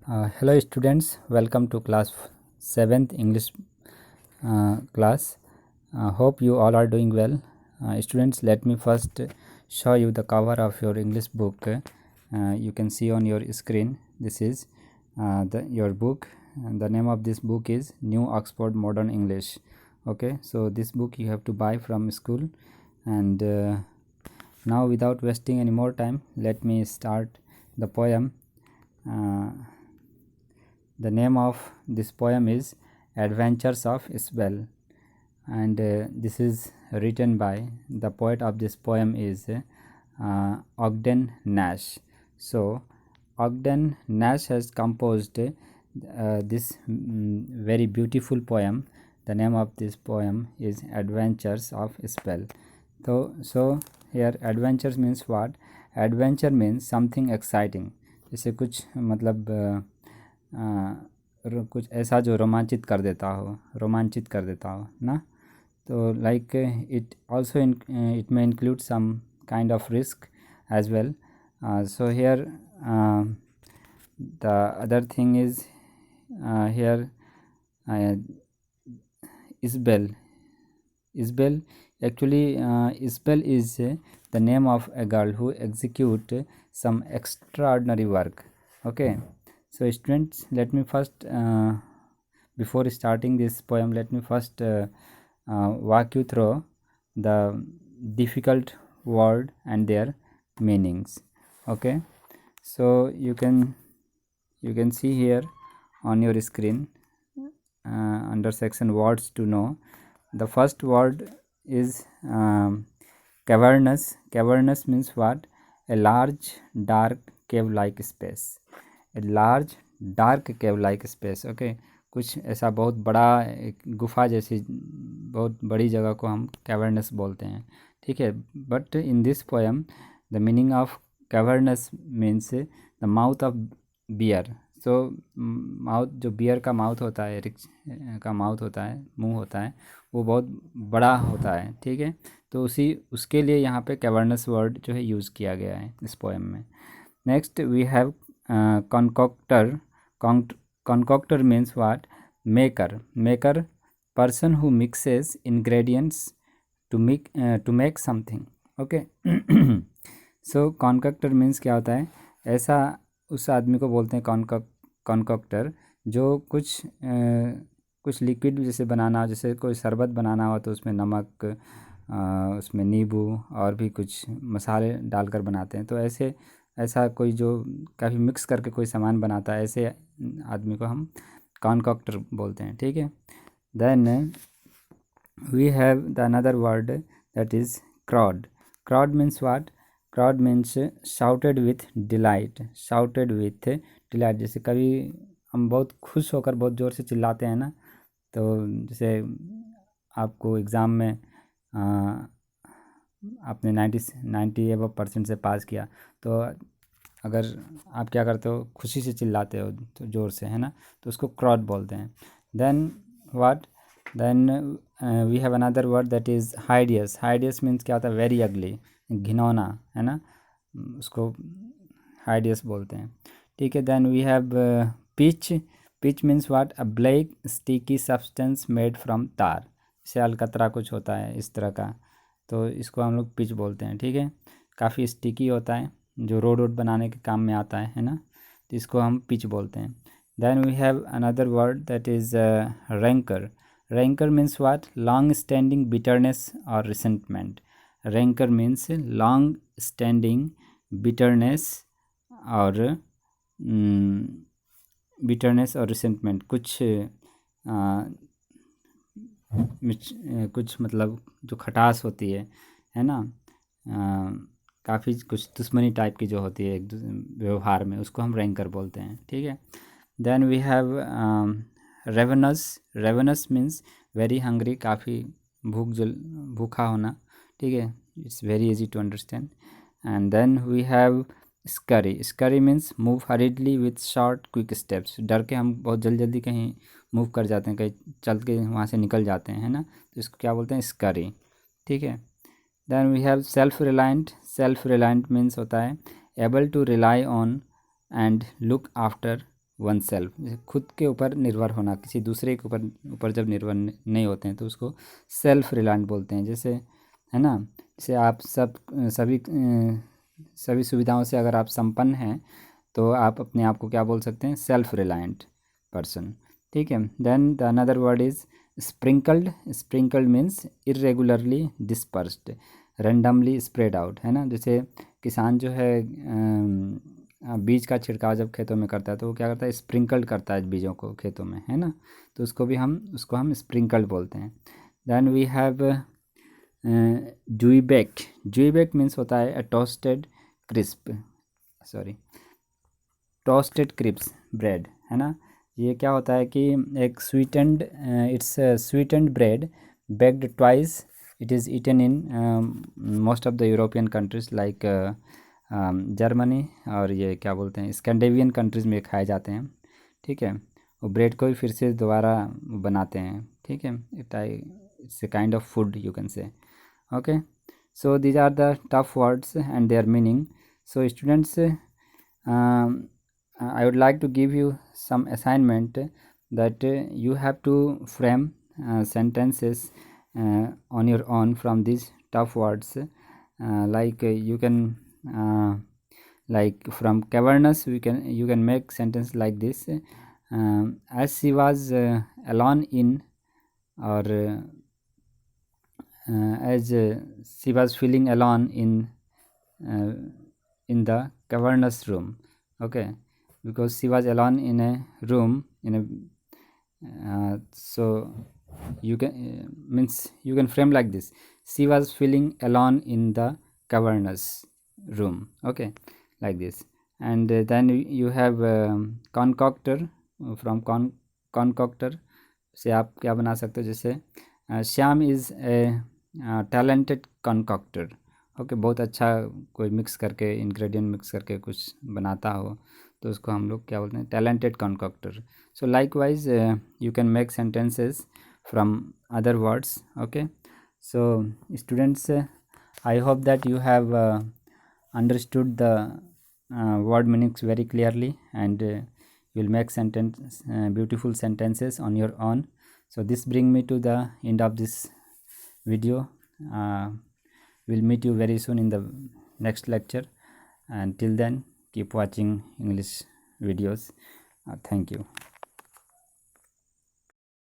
Hello students, welcome to class 7th English class. Hope you all are doing well. Students, let me first show you the cover of your English book. You can see on your screen, this is your book. And the name of this book is New Oxford Modern English. Okay, so this book you have to buy from school. And now without wasting any more time, let me start the poem. The name of this poem is Adventures of Isabel, and this is written by the poet of this poem is Ogden Nash. So Ogden Nash has composed this very beautiful poem. The name of this poem is Adventures of Isabel. So here adventures means what? Adventure means something exciting. जैसे कुछ मतलब कुछ ऐसा जो रोमांचित कर देता हो ना. तो like it also it may include some kind of risk as well. So here the other thing is here Isabel. Actually, Isabel is the name of a girl who execute some extraordinary work. Okay, so students, let me first before starting this poem, let me first walk you through the difficult word and their meanings. Okay, so you can see here on your screen under section words to know. The first word is cavernous. Cavernous means what? A large dark cave like space. A large dark cave like space. Okay, कुछ ऐसा बहुत बड़ा एक गुफा जैसी बहुत बड़ी जगह को हम कैवर्नस बोलते हैं. ठीक है, but in this poem the meaning of cavernous means the mouth of bear. So mouth, जो बियर का माउथ होता है, रिच का माउथ होता है, मुंह होता है, वो बहुत बड़ा होता है. ठीक है, तो उसके लिए यहाँ पे कैवर्नस वर्ड जो है यूज़ किया गया है इस पोएम में. Next we have concocter. Concocter means what? Maker person who mixes ingredients to make something. Okay, so concocter means क्या होता है? ऐसा उस आदमी को बोलते हैं कॉन्कॉक्टर जो कुछ लिक्विड जैसे बनाना हो, जैसे कोई शरबत बनाना हो तो उसमें नमक, उसमें नींबू और भी कुछ मसाले डालकर बनाते हैं. तो ऐसा कोई जो काफ़ी मिक्स करके कोई सामान बनाता है, ऐसे आदमी को हम कॉन्कॉक्टर बोलते हैं. ठीक है, then we have the another word that is crowd. Crowd means what? Crowd means shouted with delight. Shouted with delight, जैसे कभी हम बहुत खुश होकर बहुत ज़ोर से चिल्लाते हैं ना, तो जैसे आपको एग्ज़ाम में आपने 90 एबव% से पास किया, तो अगर आप क्या करते हो, खुशी से चिल्लाते हो तो ज़ोर से, है ना, तो उसको क्राउड बोलते हैं. Then what? Then we have another word that is hideous. Hideous means क्या होता है? वेरी अगली, घिनौना, है ना, उसको हाइडियस बोलते हैं. ठीक है, then we have pitch. Pitch means what? A black sticky substance made from tar. जैसे अलकतरा कुछ होता है इस तरह का, तो इसको हम लोग पिच बोलते हैं. ठीक है, काफ़ी स्टिकी होता है, जो रोड बनाने के काम में आता है ना, तो इसको हम पिच बोलते हैं. Then we have another word that is rancour. Rancour means what? Long standing bitterness और resentment. Rancour means long standing bitterness और रिसेंटमेंट. कुछ मतलब जो खटास होती है ना, काफ़ी कुछ दुश्मनी टाइप की जो होती है एक व्यवहार में, उसको हम रैंकर बोलते हैं. ठीक है, then we have ravenous. Ravenous means very hungry, काफ़ी भूखा होना. ठीक है, it's very easy to understand. And then we have scurry. Scurry means move hurriedly with short quick steps. डर के हम बहुत जल्दी कहीं मूव कर जाते हैं, कहीं चल के वहाँ से निकल जाते हैं, है ना, तो इसको क्या बोलते हैं? स्करी. ठीक है, then we have self reliant. Self reliant means होता है able to rely on and look after one self, जैसे खुद के ऊपर निर्भर होना, किसी दूसरे के ऊपर जब निर्भर नहीं होते हैं तो उसको सेल्फ रिलायंट बोलते हैं। जैसे है ना, जैसे आप सभी सुविधाओं से अगर आप संपन्न हैं तो आप अपने आप को क्या बोल सकते हैं, सेल्फ रिलायंट पर्सन। ठीक है। Then the another word is sprinkled. Sprinkled means irregularly dispersed, randomly spread out, है ना। जैसे किसान जो है बीज का छिड़काव जब खेतों में करता है तो वो क्या करता है, स्प्रिंकल्ड करता है बीजों को खेतों में, है ना। तो उसको हम स्प्रिंकल्ड बोलते हैं। Then we have zwieback. Zwieback means होता है toasted crisp, sorry toasted crisps bread, है ना। ये क्या होता है कि एक sweetened, it's sweetened bread baked twice. It is eaten in most of the European countries like Germany, और ये क्या बोलते हैं, स्कैंडिनेवियन कंट्रीज़ में खाए जाते हैं। ठीक है। वो ब्रेड को भी फिर से दोबारा बनाते हैं। ठीक है। It's a kind of food you can say. Okay, so these are the tough words and their meaning. So students, I would like to give you some assignment that you have to frame sentences on your own from these tough words, like you can like from cavernous you can make sentence like this, as she was alone in, or as she was feeling alone uh, in the cavernous room. Okay, because she was alone in a room in a so you can means you can frame like this: she was feeling alone in the cavernous room. Okay, like this. And then you have concoctor, from concoctor से आप क्या बना सकते हो, जैसे Shyam is a talented concocter. Okay, बहुत अच्छा कोई मिक्स करके, इंग्रेडिएंट मिक्स करके कुछ बनाता हो तो उसको हम लोग क्या बोलते हैं, talented concocter. So likewise you can make sentences from other words. Okay, so students, I hope that you have understood the word meanings very clearly, and you will make beautiful sentences on your own. So this bring me to the end of this video. We'll meet you very soon in the next lecture, and till then keep watching English videos. Thank you.